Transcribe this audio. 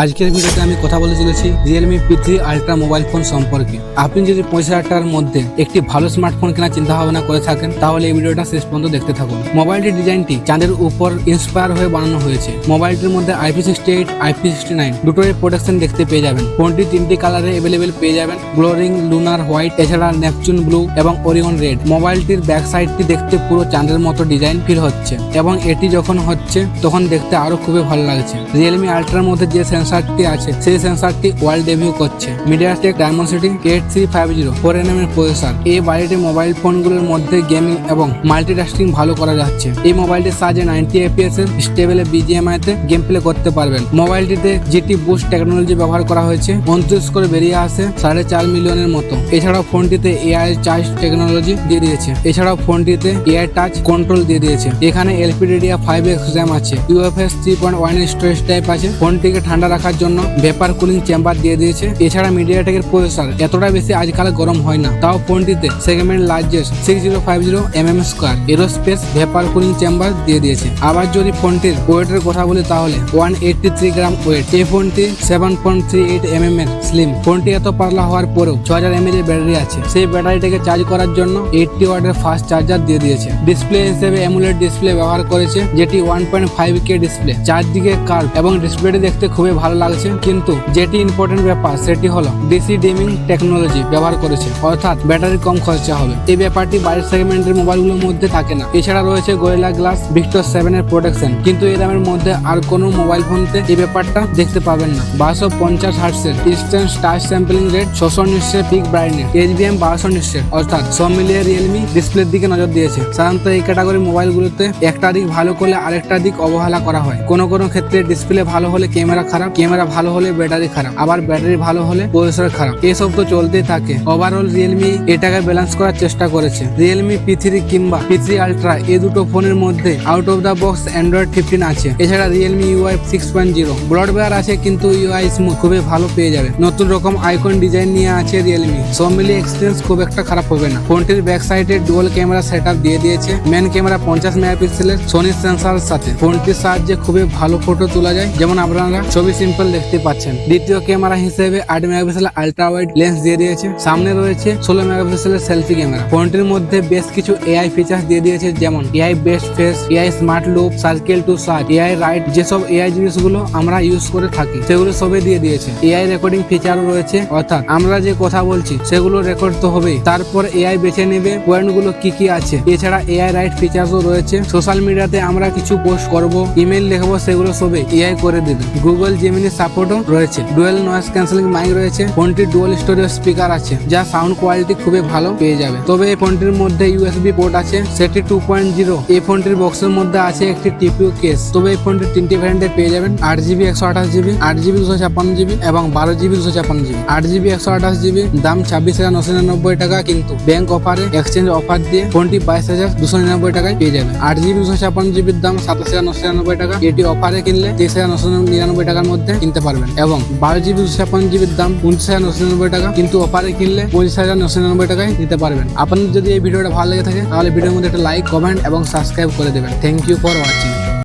আজকের ভিডিওতে আমি কথা বলতে চলেছি Realme P3 Ultra mobile phone সম্পর্কে। আপনি যদি 35,000 টাকার মধ্যে একটি ভালো স্মার্টফোন কেনার চিন্তা ভাবনা করে থাকেন তাহলে এই ভিডিওটা শেষ পর্যন্ত দেখতে থাকুন। মোবাইলটির ডিজাইনটি চাঁদের উপর ইন্সপায়ার হয়ে বানানো হয়েছে। মোবাইলটির মধ্যে IP68, IP69 দুটোই প্রোটেকশন দেখতে পেয়ে যাবেন। ফোনটি 3টি কালারে अवेलेबल পেয়ে যাবেন, গ্লোরিং, লুনার হোয়াইট, এছাড়া নেপচুন ব্লু এবং ওরিয়ন রেড। মোবাইলটির ব্যাক সাইডটি দেখতে পুরো চাঁদের মতো ডিজাইন ফিল হচ্ছে এবং এটি যখন হচ্ছে তখন দেখতে আরো খুবই ভালো লাগছে। Realme Ultraর মধ্যে যে সেন্সরটি আছে সেই সেন্সরটি ওয়ার্ল্ড ডেবিউ করছে MediaTek Dimensity 8350 4nm এর প্রসেসর। এই বাড়িটি মোবাইল ফোনগুলোর মধ্যে গেমিং এবং মাল্টিটাস্কিং ভালো করা যাচ্ছে। এই মোবাইলটির সাহায্যে 90 fps এর স্টেবল BGMI তে গেম প্লে করতে পারবেন। মোবাইলটিতে GT বুস্ট টেকনোলজি ব্যবহার করা হয়েছে। 29 করে বেরিয়ে আসে 4.5 মিলিয়নের মতো। এছাড়াও ফোনটিতে AI চার্জ টেকনোলজি দিয়ে দিয়েছে। এছাড়াও ফোনটিতে AI টাচ কন্ট্রোল দিয়ে দিয়েছে। এখানে LPDDR5X RAM আছে, UFS 3.1 স্টোরেজ টাইপ আছে। ফোনটিকে ঠান্ডা রাখার জন্য ভেপার কুলিং চেম্বার দিয়ে দিয়েছে। এছাড়া মিডিয়াটেকের প্রসেসর এতটা বেশি আজকাল গরম হয় না, তাও ফোনটিতে segment largest 6050 mm2 aerospace vapour cooling chamber দিয়ে দিয়েছে। আবার যদি ফোনটির ওয়েটের কথা বলি তাহলে 183 গ্রাম ওয়েট। এই ফোনটি 7.38 mm এর স্লিম। ফোনটি এত পাতলা হওয়ার পরেও 6000 mAh এর ব্যাটারি আছে। সেই ব্যাটারিটাকে চার্জ করার জন্য 80 ওয়াটের ফাস্ট চার্জার দিয়ে দিয়েছে। ডিসপ্লে হিসেবে অ্যামোলেড ডিসপ্লে ব্যবহার করেছে, যেটি 1.5K ডিসপ্লে। চারদিকে কার্ভ এবং ডিসপ্লেটি দেখতে খুবই ভালো লাগছে, কিন্তু যেটি ইম্পর্টেন্ট ব্যাপার সেটি হলো ডিসি ডিমিং টেকনোলজি ব্যবহার করেছে, অর্থাৎ ব্যাটারি কম খরচা হবে। এই ব্যাপারটি বাইরের সেগমেন্টের মোবাইলগুলোর মধ্যে থাকে না। এছাড়া রয়েছে গোরিলা গ্লাস ভিক্টর 7 এর প্রোটেকশন, কিন্তু এই দামের মধ্যে আর কোনো মোবাইল ফোনতে এই ব্যাপারটা দেখতে পাবেন না। 1250 হার্টজের ইনস্ট্যান্ট টাচ স্যাম্পলিং রেট, 600 নিটসের পিক ব্রাইটনেস, HBM 1200 নিটসের, অর্থাৎ সব মিলিয়ে রিয়েলমি ডিসপ্লের দিকে নজর দিয়েছে। সাধারণত এই ক্যাটাগরি মোবাইলগুলোতে একটা দিক ভালো করলে আরেকটা দিক অবহেলা করা হয়। কোনো কোনো ক্ষেত্রে ডিসপ্লে ভালো হলে ক্যামেরা খারাপ, ক্যামেরা ভালো হলে ব্যাটারি খারাপ, আবার ব্যাটারি ভালো হলে প্রসেসর খারাপ। এসব তো চলতেই থাকে। ওভারঅল রিয়েলমি এটাকে ব্যালেন্স করার চেষ্টা করেছে। Realme P3 কিংবা P3 Ultra এই দুটো ফোনের মধ্যে out of the box Android 15 আছে। এছাড়া Realme UI 6.0 ব্রডওয়্যার আছে, কিন্তু UI স্মুথ খুবই ভালো পেয়ে যাবে। নতুন রকম আইকন ডিজাইন নিয়ে আছে Realme। সব মিলিয়ে এক্সপিরিয়েন্স খুব একটা খারাপ হবে না। ফোনটির ব্যাক সাইডে ডুয়াল ক্যামেরা সেটআপ দিয়ে দিয়েছে। মেন ক্যামেরা 50 মেগাপিক্সেলের সোনি সেন্সরের সাথে। ফোনটির সাহায্যে খুবই ভালো ফটো তোলা যায়, যেমন আপনারা ছবি সিম্পল দেখতে পাচ্ছেন। দ্বিতীয় ক্যামেরা হিসেবে 8 মেগাপিক্সেলের আল্ট্রা ওয়াইড লেন্স দিয়ে দিয়েছে। সামনে রয়েছে 16 মেগাপিক্সেলের সেলফি ক্যামেরা। ফোনটির মধ্যে বেশ কিছু AI ফিচার্স দিয়ে দিয়েছে, যেমন AI best face, AI smart look, circle to search, AI right. যেসব AI জিনিসগুলো আমরা ইউজ করে থাকি সেগুলো সবই দিয়ে দিয়েছে। AI রেকর্ডিং ফিচারও রয়েছে, অর্থাৎ আমরা যে কথা বলছি সেগুলো রেকর্ড তো হবেই, তারপর AI বেছে নেবে পয়েন্টগুলো কি আছে। এছাড়া AI রাইট ফিচার্সও রয়েছে। সোশ্যাল মিডিয়াতে আমরা কিছু পোস্ট করব, ইমেল লিখবো, সেগুলো সবই AI করে দেবে। গুগল জেমিনি সাপোর্টও রয়েছে। ডুয়েল নয়েজ ক্যান্সেলিং মাইক রয়েছে। ফোনটির ডুয়াল স্টোরেজ স্পিকার আছে, যা সাউন্ড কোয়ালিটি খুবই ভালো পেয়ে যাবে। তবে এই ফোনটির মধ্যে USB পোর্ট আছে, সেটি 2.0। এই ফোনটির বক্সের মধ্যে আছে একটি TPU কেস। তবে এই ফোনটি 3টি ভ্যারিয়েন্টে পেয়ে যাবেন, 8GB 128GB, 8GB 256GB এবং 12GB 256GB। 8GB 128GB দাম 26,999 টাকা, কিন্তু ব্যাংক অফারে এক্সচেঞ্জ অফার দিয়ে ফোনটি 22,299 টাকায় পেয়ে যাবে। 8GB 256GB দাম 27,999 টাকা, এটি অফারে কিনলে 23,999 টাকার মধ্যে কিনতে পারবেন। এবং 12GB 256GB দাম 29,999 টাকা, কিন্তু অফারে কিনলে 25,999 টাকায় নিতে পারবেন। আপনাদের যদি এই ভিডিওটা ভালো লেগে থাকে তাহলে ভিডিওর মধ্যে একটা লাইক, কমেন্ট এবং সাবস্ক্রাইব করে দেবেন। Thank you for watching.